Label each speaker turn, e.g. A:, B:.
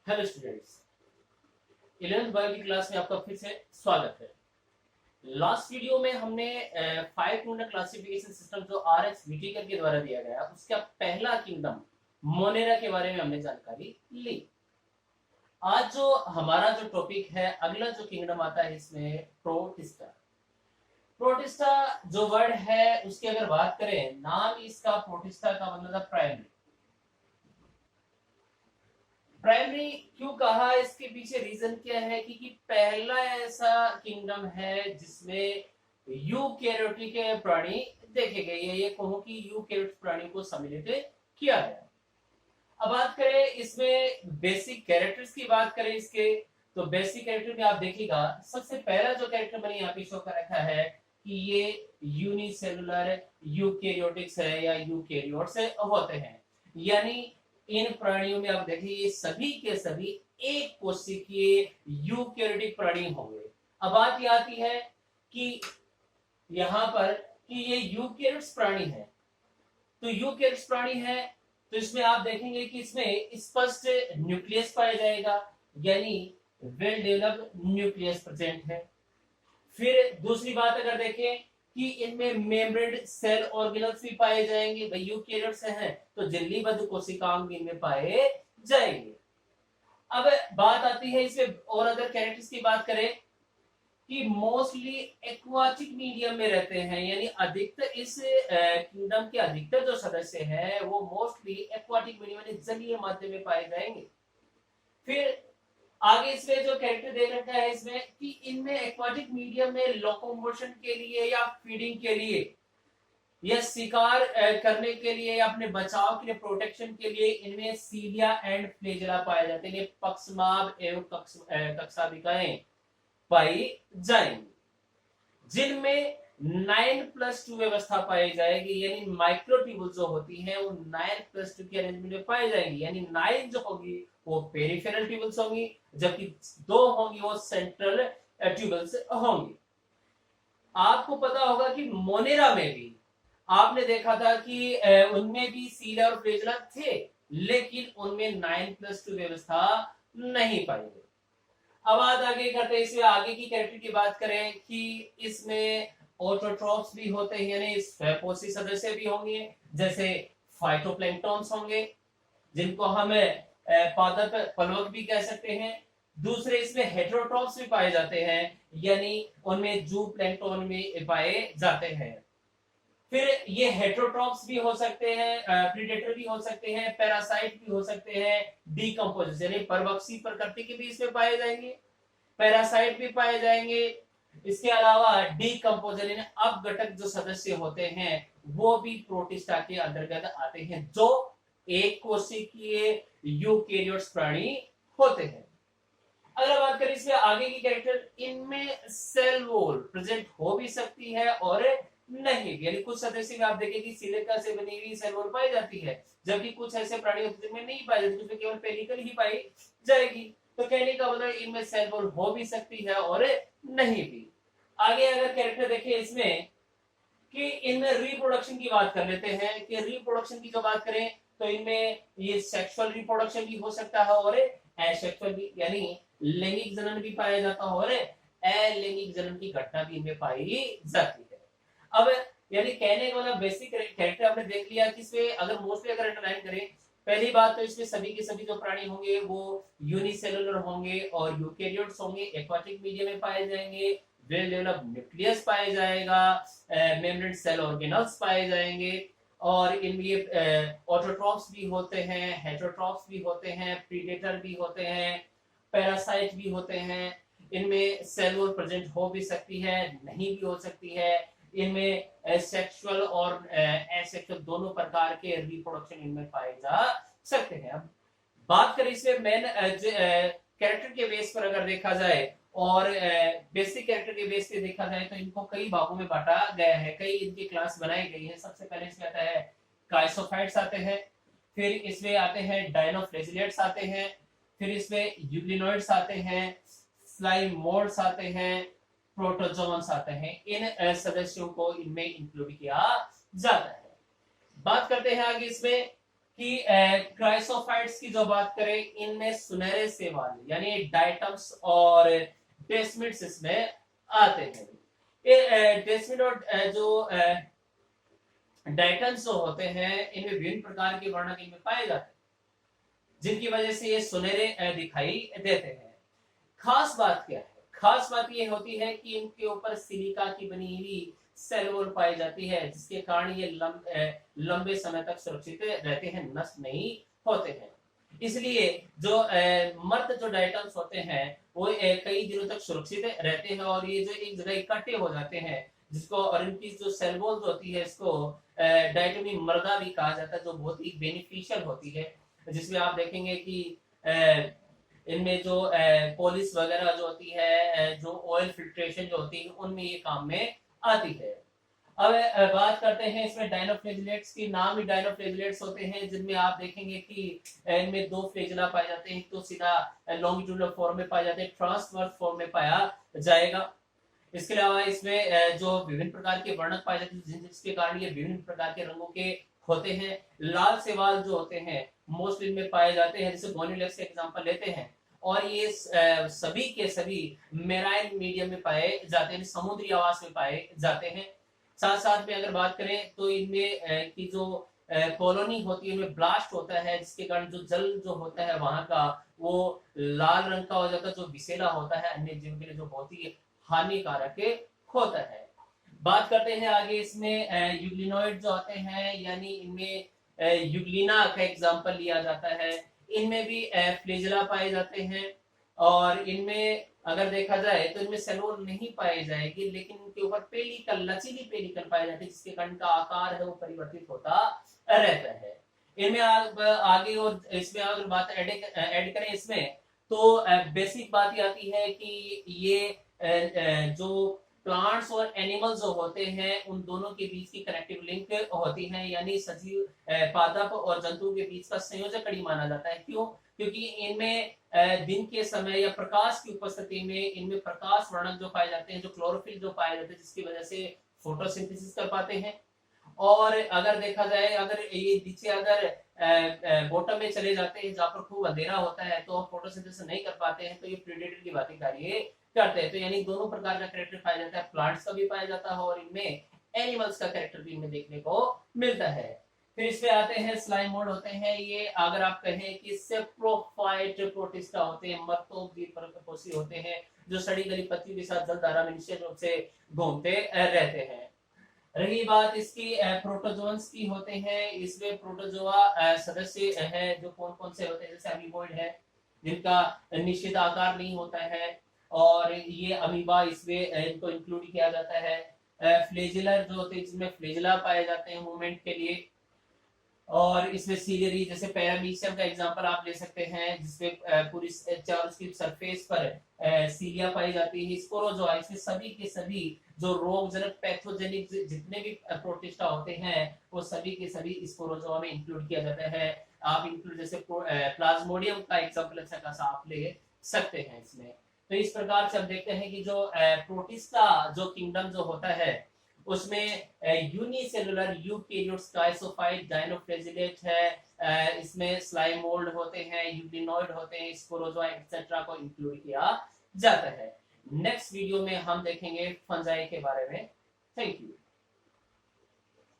A: Hello students, 11th bio की class में आपका फिर से स्वागत है। लास्ट वीडियो में हमने 5 किंगडम क्लासिफिकेशन सिस्टम जो RX व्हिटेकर के द्वारा दिया गया उसका पहला किंगडम मोनेरा के बारे में हमने जानकारी ली। आज जो हमारा जो टॉपिक है, अगला जो किंगडम आता है इसमें प्रोटिस्टा। प्रोटिस्टा जो वर्ड है उसकी अगर बात करें, नाम इसका प्रोटिस्टा का मतलब है प्राइमरी। प्राइमरी क्यों कहा, इसके पीछे रीजन क्या है कि पहला ऐसा किंगडम है जिसमें यूकैरियोटिक प्राणी देखे गए, ये कहूं कि यूकैरियोटिक प्राणी को सम्मिलित किया गया। अब बात करें इसमें बेसिक कैरेक्टर्स की बात करें इसके, तो बेसिक कैरेक्टर में आप देखिएगा सबसे पहला जो कैरेक्टर मैंने यहाँ पे शो कर रखा है कि ये यूनिसेलुलर यूकैरियोटिक्स है या यूकैरियोट्स होते हैं। यानी इन प्राणियों में आप देखिए ये सभी के सभी एक कोशिकीय यूकैरियोटिक प्राणी होंगे। अब बात ये आती है कि यहां पर कि ये यूकैरियोट्स प्राणी है, तो यूकैरियोट्स प्राणी है तो इसमें आप देखेंगे कि इसमें स्पष्ट न्यूक्लियस पाया जाएगा, यानी वेल डेवलप्ड न्यूक्लियस प्रेजेंट है। फिर दूसरी बात अगर देखें कि इनमें मेम्ब्रेन सेल ऑर्गेनल्स भी पाए जाएंगे, भाई यूकैरियोट्स हैं तो झिल्लीबद्ध कोशिकाओं भी इनमें पाए जाएंगे। अब बात आती है इसमें और अगर कैरेक्टर्स की बात करें कि मोस्टली एक्वाटिक मीडियम में रहते हैं, यानी अधिकतर इस किंगडम के अधिकतर जो सदस्य हैं वो मोस्टली एक्वाटिक मीडियम यानी जलीय माध्यम में पाए जाएंगे। फिर आगे इसमें जो कैरेक्टर दे रखा है इसमें कि इनमें एक्वाटिक मीडियम में लोकोमोशन के लिए या फीडिंग के लिए या शिकार करने के लिए या अपने बचाव के लिए प्रोटेक्शन के लिए इनमें सीलिया एंड फ्लेजेला पाए जाते हैं, पक्षमाभ एवं कक्षाभिकाएं पाई जाएंगी, जिनमें 9+2 व्यवस्था पाई जाएगी, यानी माइक्रोट्यूबुल जो होती है वो 9+2 के अरेंजमेंट में पाई जाएंगी। यानी 9 जो होगी वो पेरिफेरल ट्यूबल्स होंगी, जबकि 2 होंगी वो सेंट्रल ट्यूबल्स होंगी। आपको पता होगा कि मोनेरा में भी आपने देखा था कि उनमें भी सीलिया और फ्लेजेला थे, लेकिन उनमें 9+2 व्यवस्था नहीं पाई गई। अब बात आगे करते हैं, इसमें आगे की कैरेक्टर की बात करें कि इसमें ऑटोट्रॉप्स भी होते हैं, यानी स्वयंपोषी सदस्य भी होंगे, जैसे फाइटोप्लैंक्टन्स होंगे जिनको हम पादप प्लवक भी कह सकते हैं। दूसरे इसमें हेटेरोट्रॉप्स भी पाए जाते हैं, यानी उनमें जू प्लैंक्टन में पाए जाते हैं। फिर ये हेटेरोट्रॉप्स भी हो सकते हैं, प्रीडेटर भी हो सकते हैं, पैरासाइट भी हो सकते हैं, डीकंपोजर्स यानी परभक्षी प्रकृति के भी इसमें पाए जाएंगे, पैरासाइट भी पाए जाएंगे। इसके अलावा डीकंपोजर यानी अपघटक जो सदस्य होते हैं वो भी प्रोटिस्टा के अंतर्गत आते हैं, जो एक कोशिकीय यूकैरियोट्स प्राणी होते हैं। अगर बात करें इसमें आगे की कैरेक्टर, इनमें सेल वॉल प्रेजेंट हो भी सकती है और नहीं, यानी कुछ सदस्य में आप देखेंगे कि सिलिका से बनी हुई सेल वॉल पाई जाती है, जबकि कुछ ऐसे प्राणी होते हैं जिनमें नहीं पाई जाती, कुछ में केवल पेनिकल ही पाई जाएगी। तो कहने का मतलब इनमें सेल वॉल हो भी सकती है और नहीं भी। आगे अगर कैरेक्टर देखें इसमें कि इनमें रिप्रोडक्शन की बात कर लेते हैं कि रिप्रोडक्शन की जो बात करें तो इनमें ये सेक्सुअल रिप्रोडक्शन भी हो सकता है और एसेक्सुअल भी, यानी लैंगिक जनन भी पाया जाता है और अलैंगिक जनन की घटना भी इनमें पाई जाती है। अब यानी कहने का मतलब बेसिक कैरेक्टर आपने देख लिया कि इसमें अगर मोस्टली अगर अंडरलाइन करें, पहली बात तो इसमें सभी के सभी जो प्राणी होंगे वो यूनिसेलुलर होंगे और यूकैरियोट्स होंगे, एक्वाटिक मीडियम में पाए जाएंगे, वेल डेवलप्ड न्यूक्लियस पाए जाएगा, मेम्ब्रेन सेल ऑर्गेनल्स पाए जाएंगे, और इनमें ऑटोट्रॉप्स भी होते हैं, हेटेरोट्रॉप्स भी होते हैं, प्रीडेटर भी होते हैं, पैरासाइट भी होते हैं। इनमें सेल वॉल प्रेजेंट हो भी सकती है, नहीं भी हो सकती है। इनमें सेक्सुअल और एसेक्सुअल दोनों प्रकार के रिप्रोडक्शन इनमें पाए जा सकते हैं। अब बात करें इसमें मेन कैरेक्टर के बेस पर अगर देखा जाए और बेसिक कैरेक्टर के बेस पे देखा जाए तो इनको कई भागों में बांटा गया है, कई इनकी क्लास बनाई गई है। सबसे पहले इसमें आता है काइसोफाइट्स आते हैं, फिर इसमें आते हैं डायनोफ्लेजिलेट्स आते हैं, फिर इसमें यूग्लिनोइड्स आते हैं, स्लाइमोड्स आते हैं, प्रोटोजोन्स आते हैं। इन सदस्यों को इनमें इंक्लूड किया जाता है। बात करते हैं आगे इसमें कि क्राइसोफाइट्स की जो बात करें, इनमें सुनहरे सेब वाले यानी डाइटम्स और डेस्मिड्स इसमें आते हैं। ये डेस्मिड और जो डाइटम्स जो होते हैं, इनमें विभिन्न प्रकार के वर्णक इनमें पाए जाते हैं, जिनकी वजह से ये सुनहरे दिखाई देते हैं। खास बात क्या है? खास बात ये होती है कि इनके ऊपर सिलिका की बनी हुई सेल वॉल पाई जाती है, जिसके कारण ये लंबे समय तक सुरक्षित रहते हैं, नष्ट नहीं होते हैं। इसलिए जो मर्द जो डाइटम्स होते हैं वो कई दिनों तक सुरक्षित रहते हैं, और ये जो एक जगह इकट्ठे हो जाते हैं, जिसको और इनकी जो सेल वॉल होती है, इसको डाइटमी मर्दा भी कहा जाता है, जो बहुत ही बेनिफिशियल होती है, जिसमें आप देखेंगे कि इनमें जो पॉलिश वगैरह जो होती है, जो ऑयल फिल्ट्रेशन जो होती है, उनमें ये काम में आती है। अब बात करते हैं इसमें डायनोफ्लेजिलेट्स की। नाम ही डायनोफ्लेजिलेट्स होते हैं, जिनमें आप देखेंगे कि इनमें दो फ्लेजिला पाए जाते हैं, तो सीधा लॉन्गिट्यूडनल फॉर्म में पाए जाते हैं, ट्रांसवर्स फॉर्म में पाया जाएगा। इसके अलावा इसमें जो विभिन्न प्रकार के वर्णक पाए जाते हैं, जिसके कारण ये विभिन्न प्रकार के रंगों के होते हैं। लाल सेवाल जो होते हैं मोस्ट इनमें पाए जाते हैं, जैसे गोनिलेक्स का एग्जांपल लेते हैं, और ये सभी के सभी मेराइन मीडियम में पाए जाते हैं, समुद्री आवास में पाए जाते हैं। साथ साथ में अगर बात करें तो इनमें की जो कॉलोनी होती है, इनमें ब्लास्ट होता है, जिसके कारण जो जल जो होता है वहां का, वो लाल रंग का हो जाता है, जो विषैला होता है, अन्य जीव के लिए जो बहुत ही हानिकारक होता है। बात करते हैं आगे, इसमें यूग्लिनोइड जो होते हैं, यानी इनमें यूग्लिना का एग्जांपल लिया जाता है। इनमें भी फ्लेजिला पाए जाते हैं, और इनमें अगर देखा जाए तो इनमें सेलोन नहीं पाई जाएगी, लेकिन इनके ऊपर पेलिकल, लचीली पेलिकल पाई जाती है, जिसके कारण का आकार है वो परिवर्तित होता रहता है। इनमें आगे और इसमें अगर बात ऐड करें इसमें, तो बेसिक बात ये आती है कि ये जो प्लांट्स और एनिमल्स जो होते हैं, उन दोनों के बीच की कनेक्टिव लिंक होती है, यानी सजीव पादप और जंतु के बीच का संयोजक कड़ी माना जाता है। क्यों? क्योंकि इनमें दिन के समय या प्रकाश की उपस्थिति में इनमें प्रकाश वर्णक जो पाए जाते हैं, जो क्लोरोफिल जो पाए जाते हैं, जिसकी वजह से फोटोसिंथेसिस कर पाते हैं। और अगर देखा जाए, अगर ये नीचे अगर बॉटम में चले जाते हैं, जहां पर खूब अंधेरा होता है, तो फोटोसिंथेसिस नहीं कर पाते हैं, तो ये प्रेडेटर की बातें कार्य करते हैं। तो यानी दोनों प्रकार का कैरेक्टर पाया जाता है, प्लांट्स का भी पाया जाता है, और इनमें एनिमल्स का कैरेक्टर भी इनमें देखने को मिलता है। फिर इसमें आते हैं स्लाइम मोड होते हैं। ये अगर आप कहें कि सेप्रोफाइट प्रोटिस्टा होते हैं, मर्तोपसी होते हैं, जो सड़ी गली पत्तियों के साथ जलधारा में निश्चित रूप से घूमते रहते हैं। रही बात इसकी प्रोटोजोन्स की होते हैं, इसमें प्रोटोजोआ सदस्य है जो कौन कौन से होते हैं, जैसे अमीबॉइड है, जिनका निश्चित आकार नहीं होता है, और ये अमीबा इसमें इनको इंक्लूड किया जाता है। फ्लेजिलर जो होते हैं, जिसमें फ्लेजिला पाए जाते हैं मूवमेंट के लिए, और इसमें सीलियरी, जैसे पैरामीशियम का एग्जांपल आप ले सकते हैं, जिसमें पूरी उसकी सरफेस पर सीलिया पाई जाती है। स्पोरोजोआ, इसमें सभी के सभी जो रोगजनक पैथोजेनिक जितने भी प्रोटिस्टा होते हैं, वो सभी के सभी स्पोरोजोआ में इंक्लूड किया जाता है। आप इंक्लूड जैसे प्लाज्मोडियम का एग्जांपल अच्छा खासा आप ले सकते हैं इसमें। तो इस प्रकार से हम देखते हैं कि जो प्रोटिस्टा जो किंगडम जो होता है, उसमें यूनिसेलुलर यूकेरियोट्स, काइसोफाइट, डायनोफ्लेजिलेट है, इसमें स्लाइम मोल्ड होते हैं, यूग्लिनोइड होते हैं, स्पोरोजोआ एक्सेट्रा को इंक्लूड किया जाता है। नेक्स्ट वीडियो में हम देखेंगे फंजाई के बारे में। Thank you.